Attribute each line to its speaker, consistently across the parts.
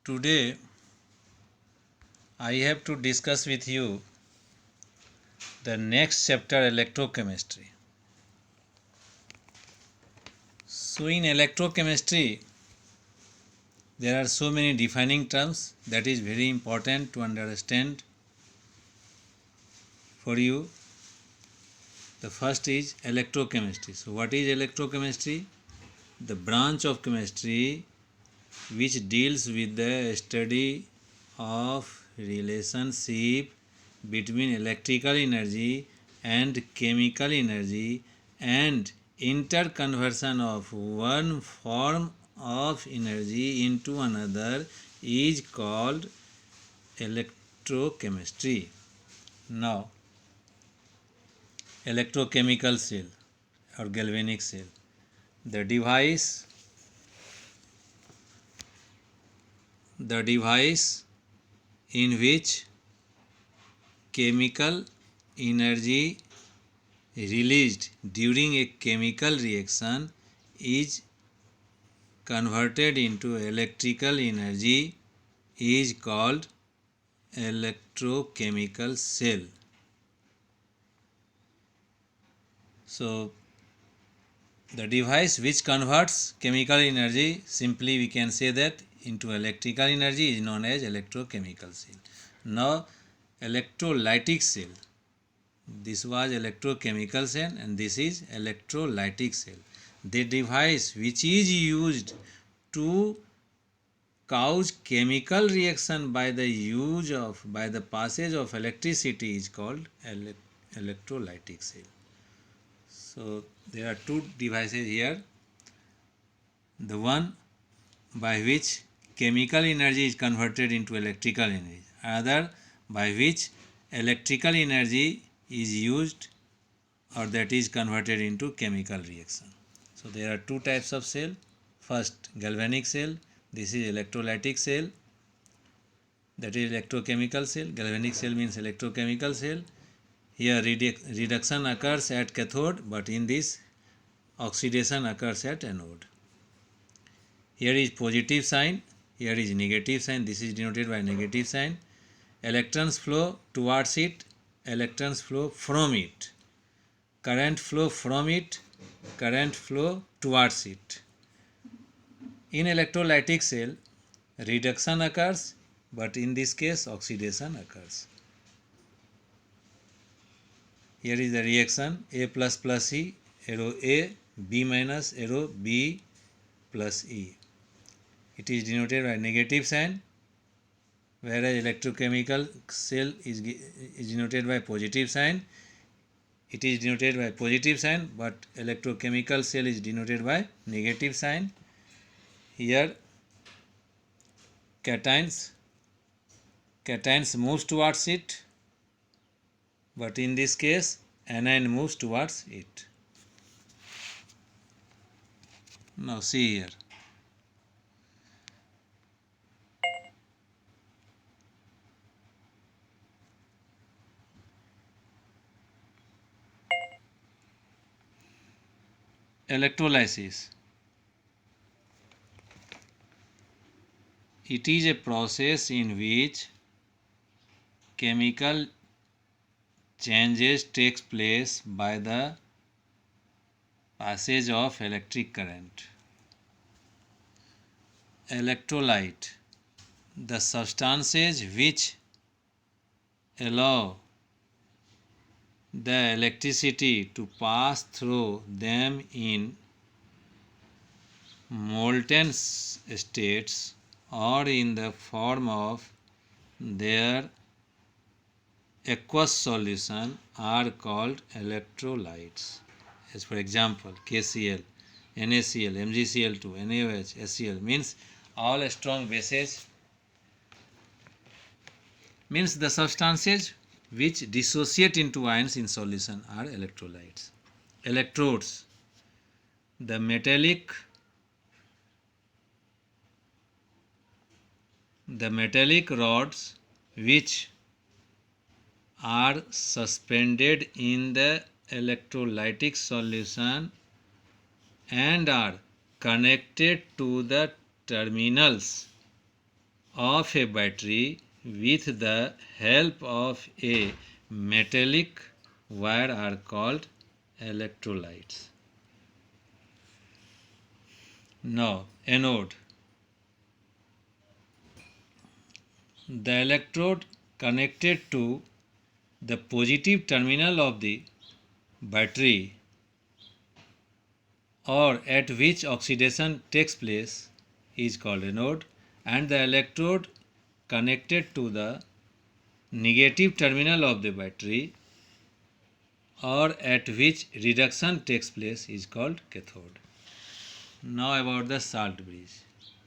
Speaker 1: Today I have to discuss with you the next chapter, electrochemistry. So in electrochemistry there are so many defining terms that is very important to understand for you. The first is electrochemistry. So what is electrochemistry? The branch of chemistry which deals with the study of relationship between electrical energy and chemical energy and interconversion of one form of energy into another is called electrochemistry. Now, electrochemical cell or galvanic cell, the device in which chemical energy released during a chemical reaction is converted into electrical energy is called electrochemical cell. So the device which converts chemical energy, simply we can say that, into electrical energy is known as electrochemical cell. Now electrolytic cell, this was electrochemical cell and this is electrolytic cell. The device which is used to cause chemical reaction by the passage of electricity is called electrolytic cell. So there are two devices here. The one by which chemical energy is converted into electrical energy, other by which electrical energy is used or that is converted into chemical reaction. So there are two types of cell. First, galvanic cell. This is electrolytic cell, that is electrochemical cell. Galvanic cell means electrochemical cell. Here reduction occurs at cathode, but in this oxidation occurs at anode. Here is positive sign, here is negative sign. This is denoted by negative sign. Electrons flow towards it, electrons flow from it. Current flow from it, current flow towards it. In electrolytic cell, reduction occurs, but in this case oxidation occurs. Here is the reaction A plus plus E, arrow A, B minus, arrow B plus E. It is denoted by negative sign, whereas electrochemical cell is denoted by positive sign. It is denoted by positive sign, but electrochemical cell is denoted by negative sign. Here cations moves towards it, but in this case anion moves towards it. Now see here. Electrolysis. It is a process in which chemical changes takes place by the passage of electric current. Electrolyte, the substances which allow the electricity to pass through them in molten states or in the form of their aqueous solution are called electrolytes. As for example, KCl, NaCl, MgCl2, NaOH, HCl means all strong bases, means the substances which dissociate into ions in solution are electrolytes. Electrodes, the metallic rods which are suspended in the electrolytic solution and are connected to the terminals of a battery with the help of a metallic wire are called electrolytes. Now, anode. The electrode connected to the positive terminal of the battery or at which oxidation takes place is called anode, and the electrode connected to the negative terminal of the battery or at which reduction takes place is called cathode. Now about the salt bridge.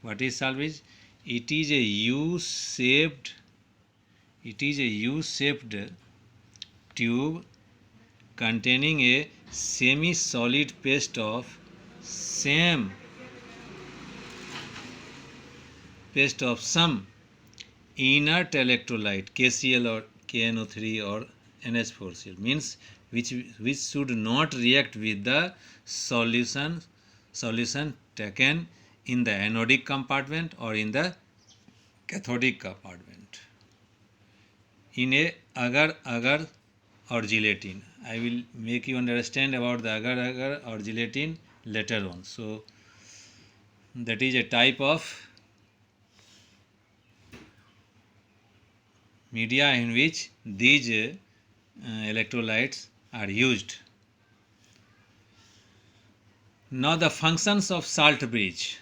Speaker 1: What is salt bridge? It is a U-shaped tube containing a semi-solid paste of some inert electrolyte KCl or KNO3 or NH4Cl, means which should not react with the solution taken in the anodic compartment or in the cathodic compartment. In a agar or gelatin, I will make you understand about the agar or gelatin later on. So that is a type of media in which these electrolytes are used. Now the functions of salt bridge.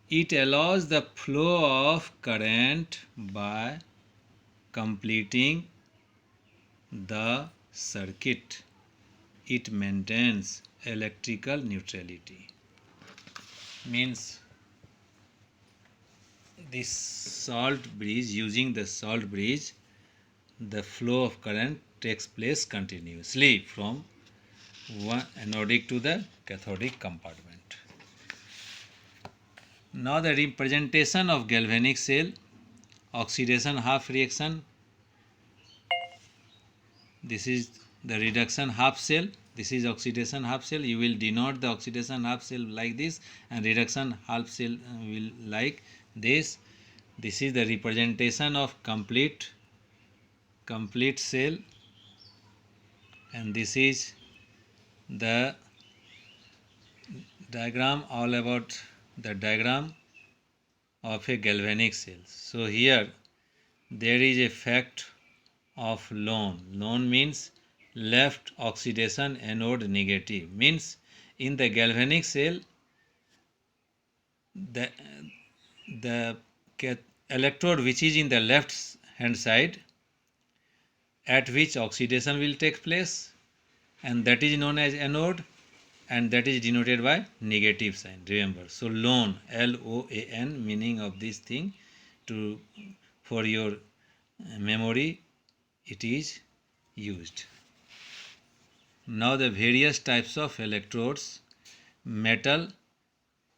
Speaker 1: It allows the flow of current by completing the circuit. It maintains electrical neutrality. Means this salt bridge, using the salt bridge, the flow of current takes place continuously from one anodic to the cathodic compartment. Now the representation of galvanic cell, oxidation half reaction. This is the reduction half cell, this is oxidation half cell. You will denote the oxidation half cell like this and reduction half cell will like this. This is the representation of complete cell, and this is the diagram, all about the diagram of a galvanic cell. So here there is a fact of lone. Lone means left oxidation anode negative, means in the galvanic cell the electrode which is in the left hand side at which oxidation will take place, and that is known as anode, and that is denoted by negative sign, remember. So lone, LOAN, meaning of this thing, to for your memory it is used. Now the various types of electrodes.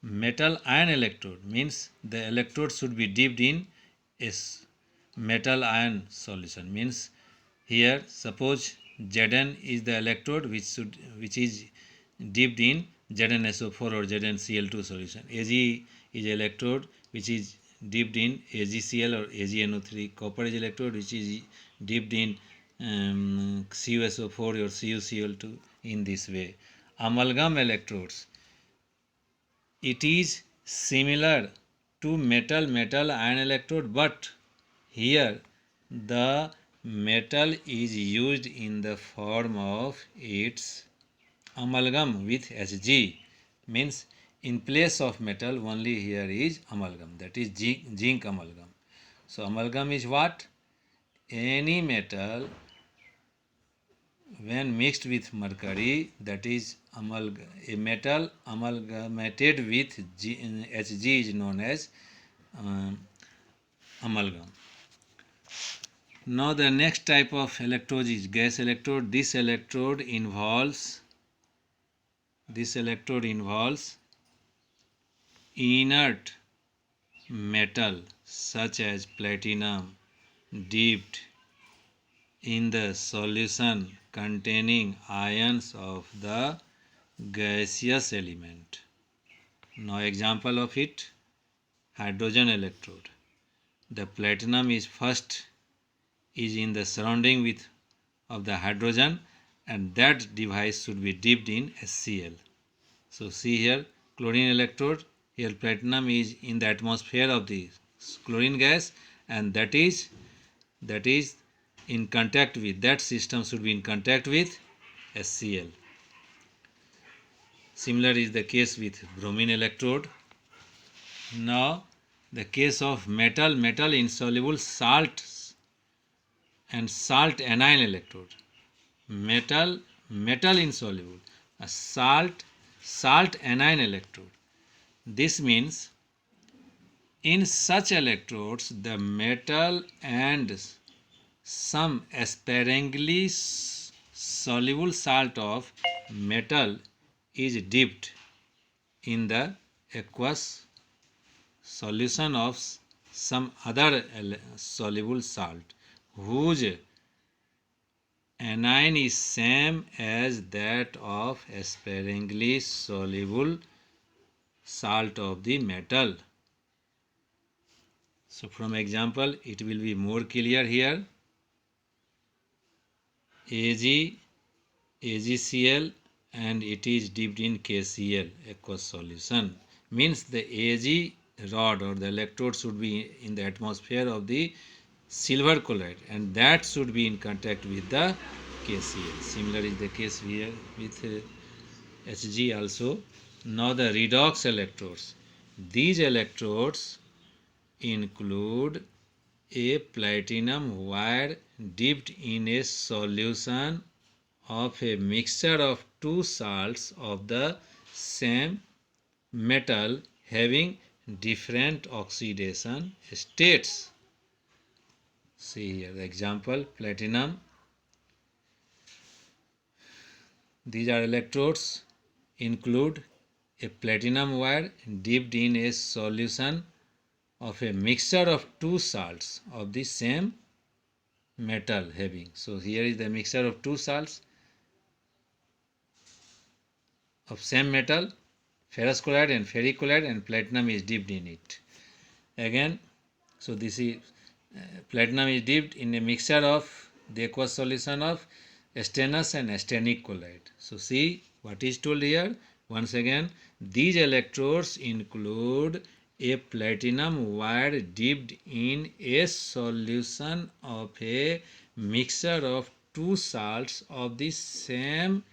Speaker 1: Metal ion electrode means the electrode should be dipped in a metal ion solution, means here suppose Zn is the electrode which is dipped in ZnSO4 or ZnCl2 solution. Ag is electrode which is dipped in AgCl or AgNO3. Copper is electrode which is dipped in CuSO4 or CuCl2. In this way, amalgam electrodes, it is similar to metal ion electrode, but here the metal is used in the form of its amalgam with Hg, means in place of metal only here is amalgam, that is zinc amalgam. So amalgam is what? Any metal when mixed with mercury, that is a metal amalgamated with Hg is known as amalgam. Now the next type of electrode is gas electrode. This electrode involves inert metal such as platinum dipped in the solution containing ions of the gaseous element. Now example of it, hydrogen electrode. the platinum is first is in the surrounding with of the hydrogen, and that device should be dipped in HCl. So see here, chlorine electrode, here platinum is in the atmosphere of the chlorine gas, and that is in contact with, that system should be in contact with HCl. Similar is the case with bromine electrode. Now the case of metal insoluble salts and salt anion electrode. Metal insoluble, a salt anion electrode. This means in such electrodes the metal and some sparingly soluble salt of metal is dipped in the aqueous solution of some other soluble salt whose anion is same as that of sparingly soluble salt of the metal. So from example it will be more clear here. AgCl and it is dipped in KCl aqueous solution, means the Ag rod or the electrode should be in the atmosphere of the silver chloride, and that should be in contact with the KCl. Similar is the case here with Hg also. Now the redox electrodes. These electrodes include a platinum wire dipped in a solution of a mixture of two salts of the same metal having different oxidation states. See here the example, platinum. These are electrodes include a platinum wire dipped in a solution of a mixture of two salts of the same metal having. So here is the mixture of two salts of same metal, ferrous chloride and ferric chloride, and platinum is dipped in it. Again, so this is platinum is dipped in a mixture of the aqueous solution of stannous and stannic chloride. So see what is told here. Once again, these electrodes include a platinum wire dipped in a solution of a mixture of two salts of the same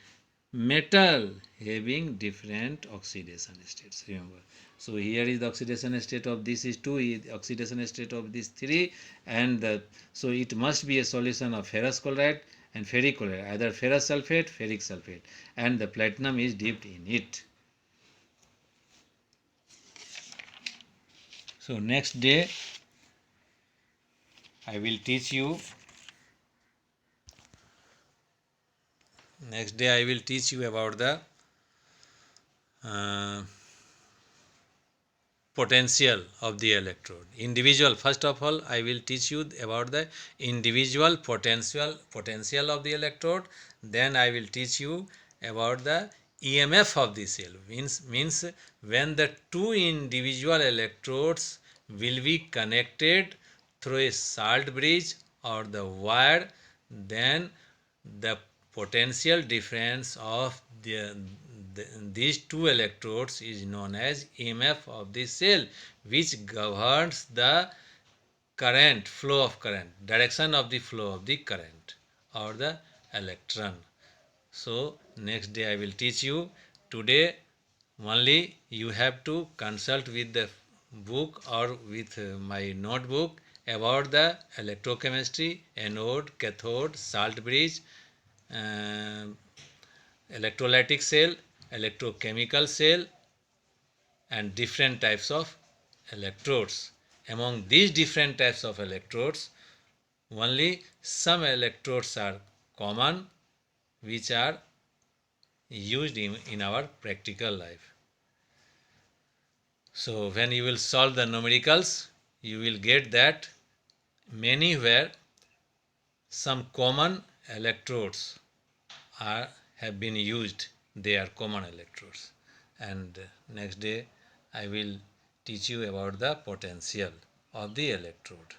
Speaker 1: metal having different oxidation states. Remember, so here is the oxidation state of this is 2, the oxidation state of this 3, and so it must be a solution of ferrous chloride and ferric chloride, either ferrous sulfate, ferric sulfate, and the platinum is dipped in it. So next day I will teach you about the potential of the electrode. Individual, first of all I will teach you about the individual potential of the electrode. Then I will teach you about the EMF of the cell. Means when the two individual electrodes will be connected through a salt bridge or the wire, then the potential difference of these two electrodes is known as EMF of the cell, which governs the current, flow of current, direction of the flow of the current or the electron. So next day I will teach you. Today only you have to consult with the book or with my notebook about the electrochemistry, anode, cathode, salt bridge, electrolytic cell, electrochemical cell, and different types of electrodes. Among these different types of electrodes, only some electrodes are common which are used in our practical life. So when you will solve the numericals, you will get that many where some common electrodes have been used. They are common electrodes. And next day I will teach you about the potential. of the electrode.